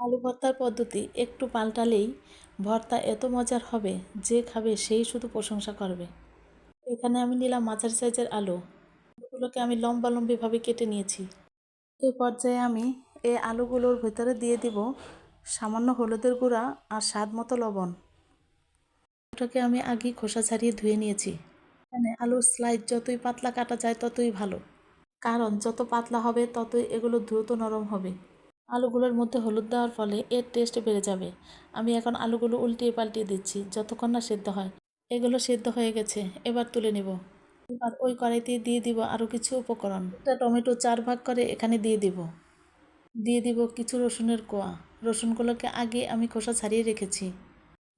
আলু ভর্তার পদ্ধতি একটু পাল্টালেই ভর্তা এত মজার হবে, যে খাবে সেই শুধু প্রশংসা করবে। এখানে আমি নিলাম মাঝারি সাইজের আলু। আলুগুলোকে আমি লম্বালম্বিভাবে কেটে নিয়েছি। এই পর্যায়ে আমি এই আলুগুলোর ভিতরে দিয়ে দিব সামান্য হলুদের গুঁড়া আর স্বাদ মতো লবণ। ওটাকে আমি আগেই খোসা ছাড়িয়ে ধুয়ে নিয়েছি। এখানে আলুর স্লাইস যতই পাতলা কাটা যায় ততই ভালো, কারণ যত পাতলা হবে ততই এগুলো দ্রুত নরম হবে। আলুগুলোর মধ্যে হলুদ দেওয়ার ফলে এর টেস্ট বেড়ে যাবে। আমি এখন আলুগুলো উল্টিয়ে পাল্টিয়ে দিচ্ছি যতক্ষণ না সেদ্ধ হয়। এগুলো সেদ্ধ হয়ে গেছে, এবার তুলে নেব। এবার ওই কড়াইতে দিয়ে দিব আরও কিছু উপকরণ। একটা টমেটো 4 ভাগ করে এখানে দিয়ে দিব। দিয়ে দিব কিছু রসুনের কোয়া। রসুনগুলোকে আগে আমি খোসা ছাড়িয়ে রেখেছি।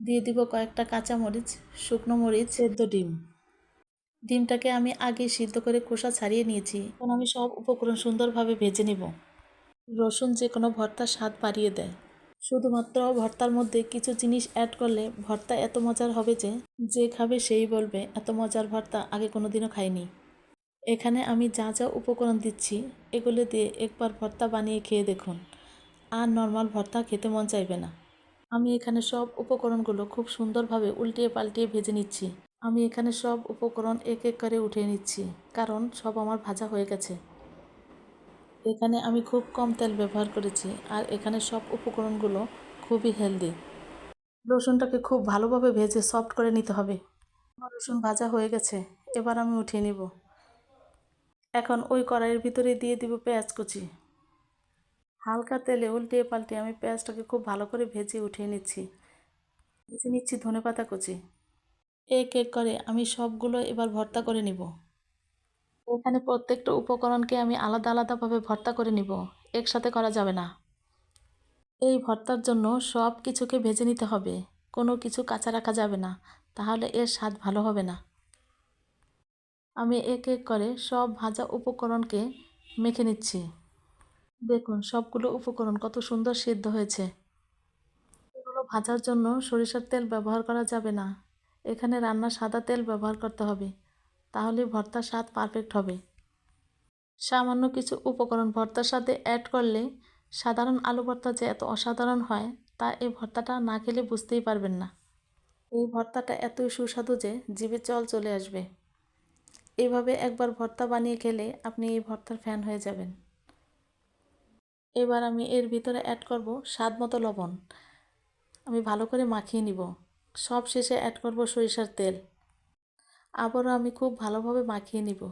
দিয়ে দিব কয়েকটা কাঁচামরিচ, শুকনো মরিচ, সেদ্ধ ডিম। ডিমটাকে আমি আগে সিদ্ধ করে খোসা ছাড়িয়ে নিয়েছি। এখন আমি সব উপকরণ সুন্দরভাবে ভেজে নেব। রসুন যে কোনো ভর্তার স্বাদ বাড়িয়ে দেয়। শুধুমাত্র ভর্তার মধ্যে কিছু জিনিস অ্যাড করলে ভর্তা এত মজার হবে যে খাবে সেই বলবে এত মজার ভর্তা আগে কোনোদিনও খাইনি। এখানে আমি যা যা উপকরণ দিচ্ছি এগুলো দিয়ে একবার ভর্তা বানিয়ে খেয়ে দেখুন, আর নর্মাল ভর্তা খেতে মন চাইবে না। আমি এখানে সব উপকরণগুলো খুব সুন্দরভাবে উল্টিয়ে পাল্টিয়ে ভেজে নিচ্ছি। আমি এখানে সব উপকরণ এক এক করে উঠিয়ে নিচ্ছি, কারণ সব আমার ভাজা হয়ে গেছে। এখানে আমি খুব কম তেল ব্যবহার করেছি, আর এখানে সব উপকরণগুলো খুবই হেলদি। রসুনটাকে খুব ভালোভাবে ভেজে সফট করে নিতে হবে। আমার রসুন ভাজা হয়ে গেছে, এবার আমি উঠিয়ে নিব। এখন ওই কড়াইয়ের ভিতরে দিয়ে দিব পেঁয়াজ কুচি। হালকা তেলে উল্টিয়ে পাল্টিয়ে আমি পেঁয়াজটাকে খুব ভালো করে ভেজে উঠিয়ে নিচ্ছি। ভেজে নিচ্ছি ধনেপাতা কুচি। এক এক করে আমি সবগুলো এবার ভর্তা করে নিব। এখানে প্রত্যেকটা উপকরণকে আমি আলাদা আলাদাভাবে ভর্তা করে নিব, একসাথে করা যাবে না। এই ভর্তার জন্য সব কিছুকে ভেজে নিতে হবে, কোনো কিছু কাঁচা রাখা যাবে না, তাহলে এর স্বাদ ভালো হবে না। আমি এক এক করে সব ভাজা উপকরণকে মেখে নিচ্ছি। দেখুন সবগুলো উপকরণ কত সুন্দর সিদ্ধ হয়েছে। এগুলো ভাজার জন্য সরিষার তেল ব্যবহার করা যাবে না, এখানে রান্নার সাদা তেল ব্যবহার করতে হবে, তাহলে ভর্তার স্বাদ পারফেক্ট হবে। সামান্য কিছু উপকরণ ভর্তার সাথে অ্যাড করলে সাধারণ আলু ভর্তা যে এত অসাধারণ হয় তা এই ভর্তাটা না খেলে বুঝতেই পারবেন না। এই ভর্তাটা এতই সুস্বাদু যে জিভে জল চলে আসবে। এইভাবে একবার ভর্তা বানিয়ে খেলে আপনি এই ভর্তার ফ্যান হয়ে যাবেন। এবার আমি এর ভিতরে অ্যাড করব স্বাদ মতো লবণ। আমি ভালো করে মাখিয়ে নিব। সব শেষে অ্যাড করব সরিষার তেল। আবারও আমি খুব ভালোভাবে মাখিয়ে নিব।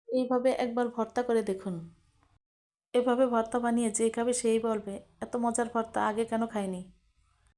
এইভাবে একবার ভর্তা করে দেখুন। এভাবে ভর্তা বানিয়ে যে খাবে সেই বলবে এত মজার ভর্তা আগে কেন খাইনি।